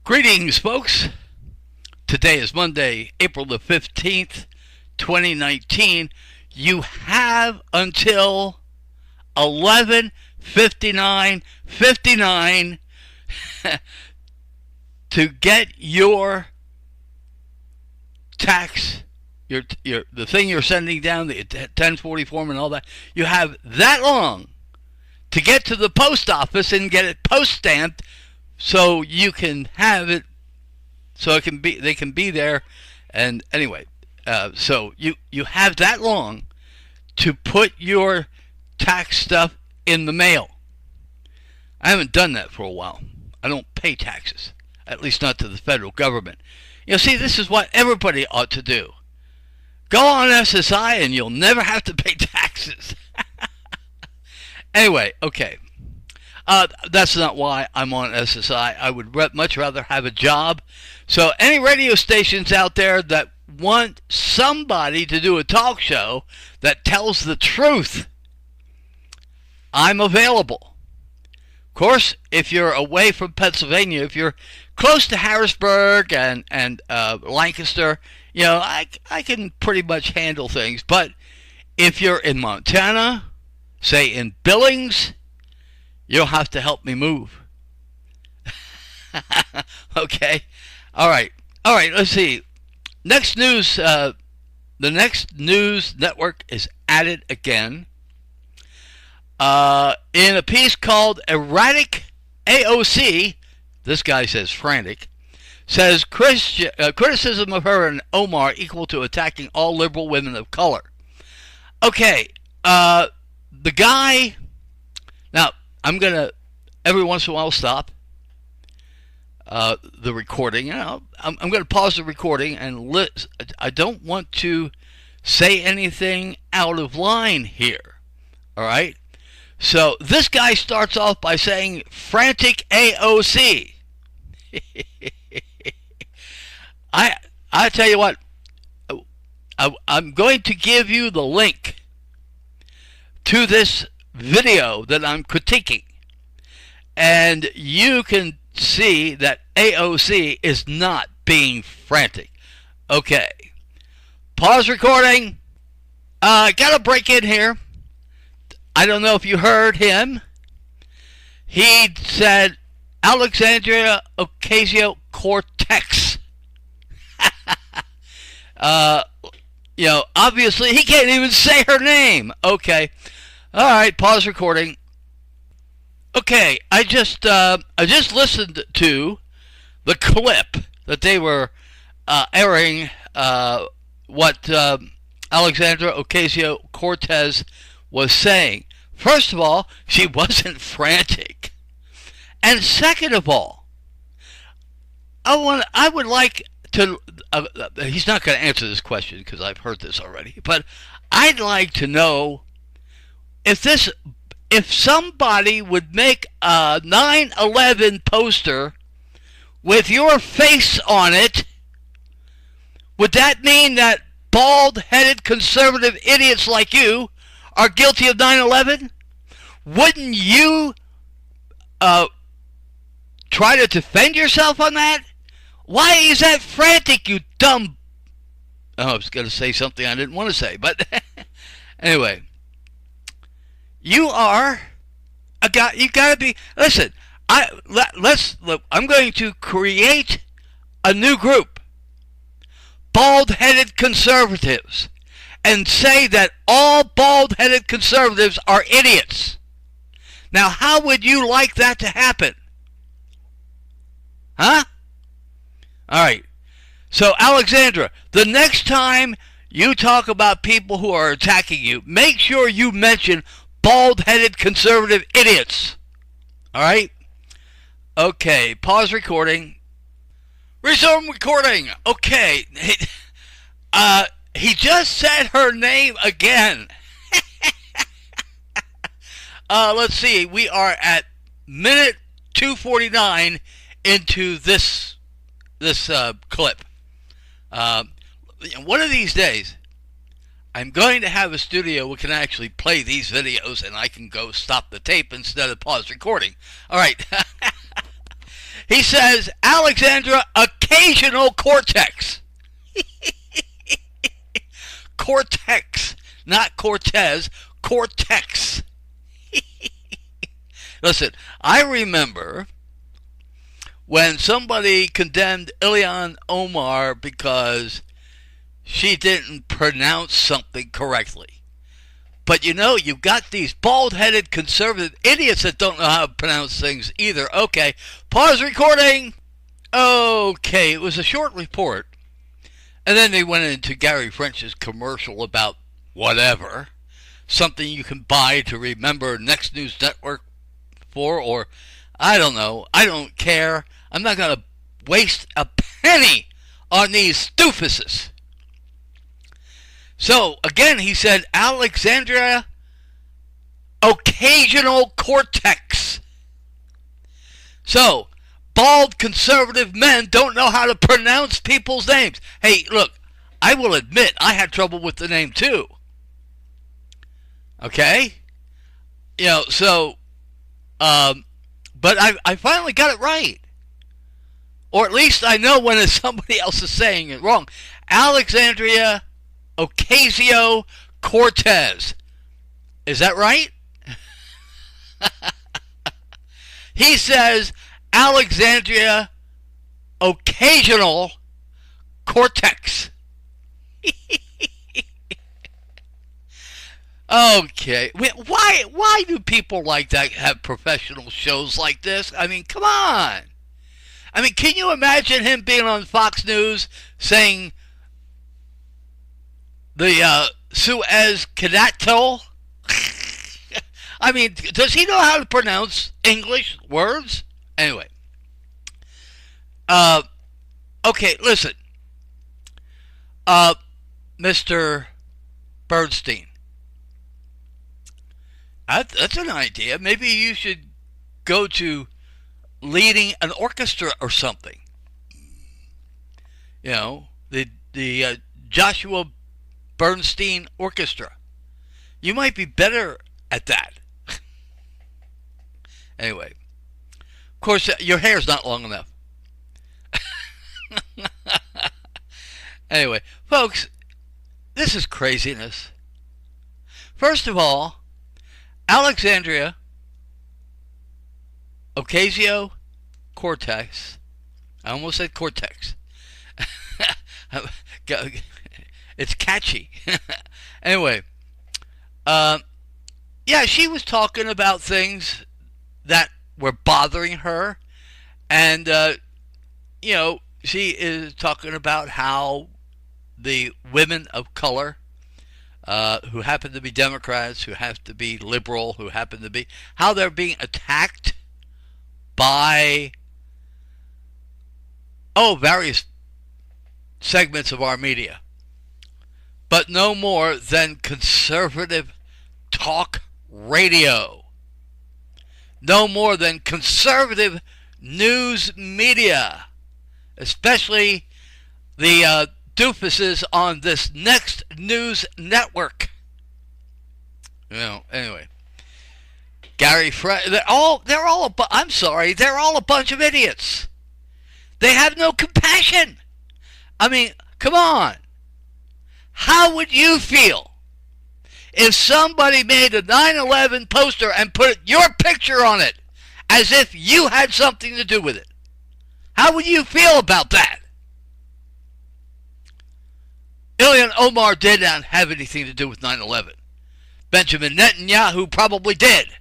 Greetings, folks. Today is Monday, April the 15th, 2019. You have until 11:59:59 to get your tax, the thing you're sending down, the 1040 form and all that. You have that long to get to the post office and get it post stamped so you can have it, so they can be there. And anyway, so you have that long to put your tax stuff in the mail. I haven't done that for a while. I don't pay taxes, at least not to the federal government. See, this is what everybody ought to do. Go on SSI and you'll never have to pay taxes. Anyway, okay. That's not why I'm on SSI. I would much rather have a job. So any radio stations out there that want somebody to do a talk show that tells the truth, I'm available. Of course, if you're away from Pennsylvania, if you're close to Harrisburg and Lancaster, I can pretty much handle things. But if you're in Montana, say in Billings, you'll have to help me move. Okay? All right, let's see. Next news, the Next News Network is at it again. In a piece called Erratic AOC, this guy says frantic, says criticism of her and Omar equal to attacking all liberal women of color. Okay, the guy, now I'm going to every once in a while stop the recording. I'm going to pause the recording and I don't want to say anything out of line here. All right? So this guy starts off by saying frantic AOC. I tell you what, I'm going to give you the link to this video that I'm critiquing, and you can see that AOC is not being frantic. Okay, pause recording. Gotta break in here. I don't know if you heard him. He said Alexandria Ocasio-Cortez. Obviously he can't even say her name. Okay. All right, pause recording. Okay, I just listened to the clip that they were airing, what Alexandra Ocasio-Cortez was saying. First of all, she wasn't frantic. And second of all, I would like to, he's not going to answer this question because I've heard this already, but I'd like to know if somebody would make a 9/11 poster with your face on it, would that mean that bald-headed conservative idiots like you are guilty of 9/11? Wouldn't you try to defend yourself on that? Why is that frantic, you dumb... Oh, I was going to say something I didn't want to say, but anyway. You are a guy, you got to be... Listen, I'm going to create a new group, bald-headed conservatives, and say that all bald-headed conservatives are idiots. Now, how would you like that to happen? Huh? All right. So, Alexandra, the next time you talk about people who are attacking you, make sure you mention bald-headed conservative idiots. All right? Okay, pause recording. Resume recording. Okay. He just said her name again. Let's see. We are at minute 249 into this clip. One of these days, I'm going to have a studio where we can actually play these videos and I can go stop the tape instead of pause recording. All right. He says Alexandra Occasional Cortex. Cortex, not Cortez, Cortex. Listen, I remember when somebody condemned Ilhan Omar because she didn't pronounce something correctly. But you know, you've got these bald-headed conservative idiots that don't know how to pronounce things either. Okay, pause recording. Okay, it was a short report. And then they went into Gary French's commercial about whatever. Something you can buy to remember Next News Network for, or I don't know. I don't care. I'm not going to waste a penny on these doofuses. So, again, he said Alexandria Occasional Cortex. So, bald conservative men don't know how to pronounce people's names. Hey, look, I will admit I had trouble with the name too. Okay? You know, so, but I finally got it right. Or at least I know when somebody else is saying it wrong. Alexandria Ocasio-Cortez. Is that right? He says Alexandria Occasional Cortex. Okay. Why do people like that have professional shows like this? I mean, come on. I mean, can you imagine him being on Fox News saying the Suez Canal? I mean, does he know how to pronounce English words? Anyway. Okay, listen. Mr. Bernstein. That's an idea. Maybe you should go to leading an orchestra or something. You know, the Joshua Bernstein Orchestra. You might be better at that. Anyway, of course, your hair's not long enough. Anyway, folks, this is craziness. First of all, Alexandria Ocasio-Cortez. I almost said Cortex. It's catchy. Anyway, yeah, she was talking about things that were bothering her. And, you know, she is talking about how the women of color who happen to be Democrats, who have to be liberal, who happen to be, how they're being attacked by, various segments of our media. But no more than conservative talk radio. No more than conservative news media. Especially the doofuses on this Next News Network. You know, anyway. Gary French, they're all a bunch of idiots. They have no compassion. I mean, come on. How would you feel if somebody made a 9/11 poster and put your picture on it as if you had something to do with it? How would you feel about that? Ilhan Omar did not have anything to do with 9/11. Benjamin Netanyahu probably did.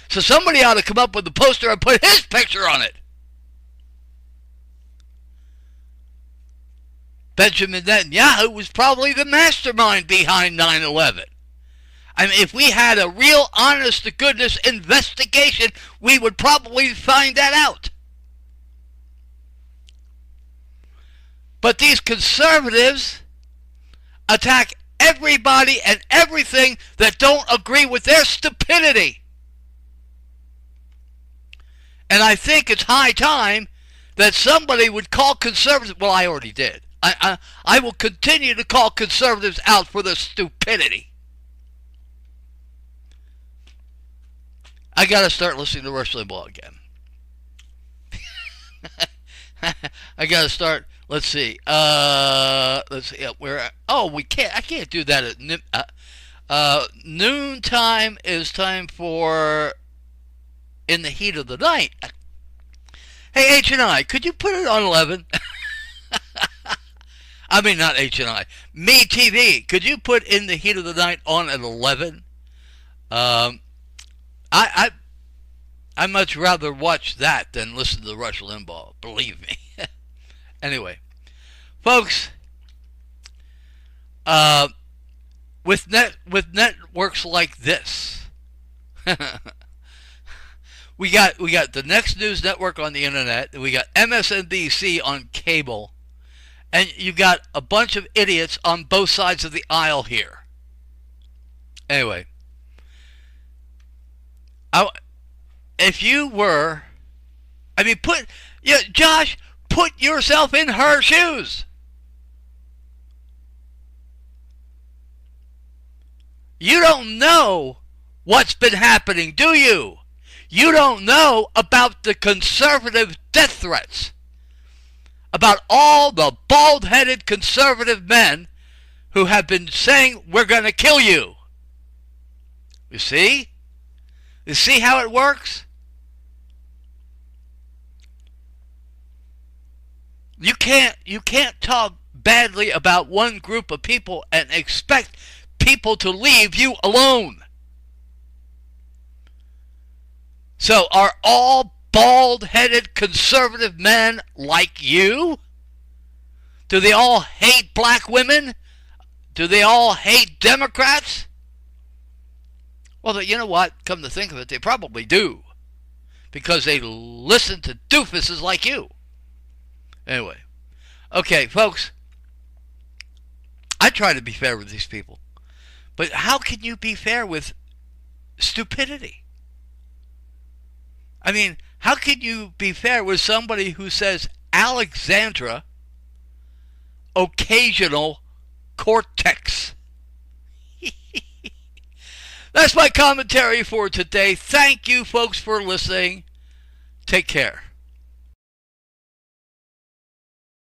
So somebody ought to come up with a poster and put his picture on it. Benjamin Netanyahu was probably the mastermind behind 9/11. I mean, if we had a real honest-to-goodness investigation, we would probably find that out. But these conservatives attack everybody and everything that don't agree with their stupidity. And I think it's high time that somebody would call conservatives, well, I already did. I will continue to call conservatives out for their stupidity. I got to start listening to Rush Limbaugh again. I gotta start. Let's see. Let's see. Where? Oh, we can't. I can't do that at noon time. Is time for In the Heat of the Night. Hey, H&I, could you put it on 11? I mean, not H&I. Me TV, could you put In the Heat of the Night on at 11? I much rather watch that than listen to Rush Limbaugh. Believe me. Anyway, folks, with networks like this, we got the Next News Network on the internet. We got MSNBC on cable, and you got a bunch of idiots on both sides of the aisle here. Anyway, if you were, Josh, put yourself in her shoes. You don't know what's been happening, do you? You don't know about the conservative death threats, about all the bald-headed conservative men who have been saying, we're going to kill you. You see? You see how it works? You can't talk badly about one group of people and expect people to leave you alone. So are all bald-headed conservative men like you? Do they all hate black women? Do they all hate Democrats? Well, you know what? Come to think of it, they probably do. Because they listen to doofuses like you. Anyway. Okay, folks. I try to be fair with these people. But how can you be fair with stupidity? I mean, how can you be fair with somebody who says Alexandra occasional cortex? That's my commentary for today. Thank you, folks, for listening. Take care.